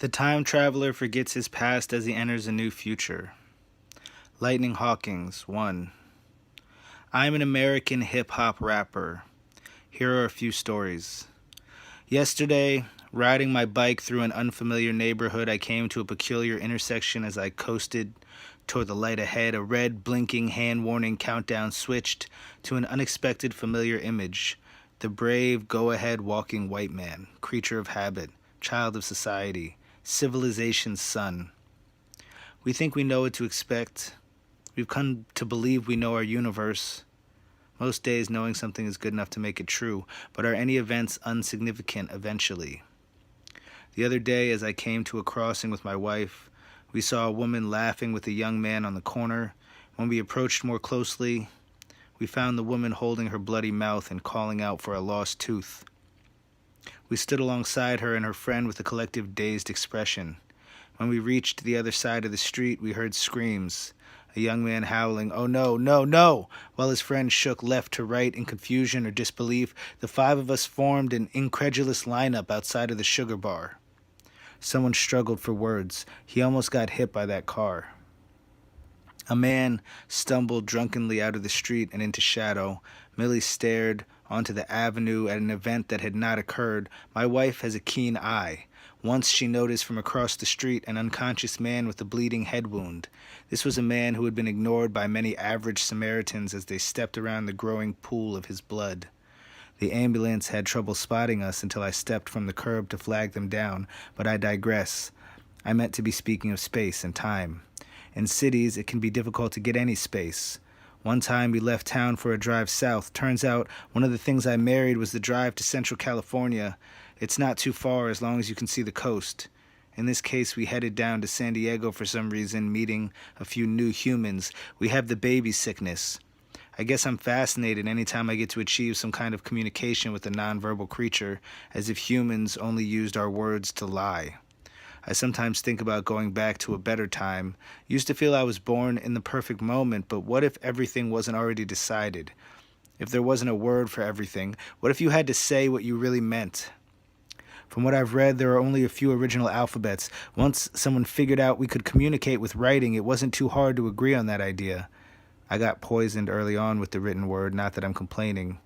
The time traveler forgets his past as he enters a new future. Lightning Hawkins, 1. I'm an American hip-hop rapper. Here are a few stories. Yesterday, riding my bike through an unfamiliar neighborhood, I came to a peculiar intersection. As I coasted toward the light ahead, a red, blinking, hand-warning countdown switched to an unexpected familiar image. The brave, go-ahead walking white man, creature of habit, child of society, civilization's son. We think we know what to expect. We've come to believe we know our universe. Most days knowing something is good enough to make it true, but are any events insignificant eventually? The other day, as I came to a crossing with my wife, we saw a woman laughing with a young man on the corner. When we approached more closely, we found the woman holding her bloody mouth and calling out for a lost tooth. We stood alongside her and her friend with a collective dazed expression. When we reached the other side of the street, we heard screams, a young man howling, "Oh no, no, no!" while his friend shook left to right in confusion or disbelief. The 5 of us formed an incredulous lineup outside of the sugar bar. Someone struggled for words. He almost got hit by that car. A man stumbled drunkenly out of the street and into shadow. Millie stared onto the avenue at an event that had not occurred. My wife has a keen eye. Once she noticed from across the street an unconscious man with a bleeding head wound. This was a man who had been ignored by many average Samaritans as they stepped around the growing pool of his blood. The ambulance had trouble spotting us until I stepped from the curb to flag them down, but I digress. I meant to be speaking of space and time. In cities, it can be difficult to get any space. One time we left town for a drive south. Turns out one of the things I married was the drive to Central California. It's not too far as long as you can see the coast. In this case, we headed down to San Diego for some reason, meeting a few new humans. We have the baby sickness. I guess I'm fascinated anytime I get to achieve some kind of communication with a nonverbal creature, as if humans only used our words to lie. I sometimes think about going back to a better time. Used to feel I was born in the perfect moment, but what if everything wasn't already decided? If there wasn't a word for everything, what if you had to say what you really meant? From what I've read, there are only a few original alphabets. Once someone figured out we could communicate with writing, it wasn't too hard to agree on that idea. I got poisoned early on with the written word, not that I'm complaining.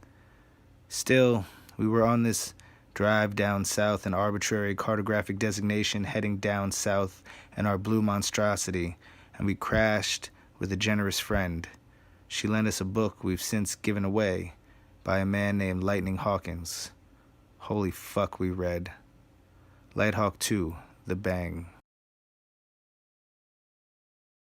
Still, we were on this drive down south, an arbitrary cartographic designation heading down south in our blue monstrosity, and we crashed with a generous friend. She lent us a book we've since given away by a man named Lightning Hawkins. Holy fuck, we read. Lighthawk 2, The Bang.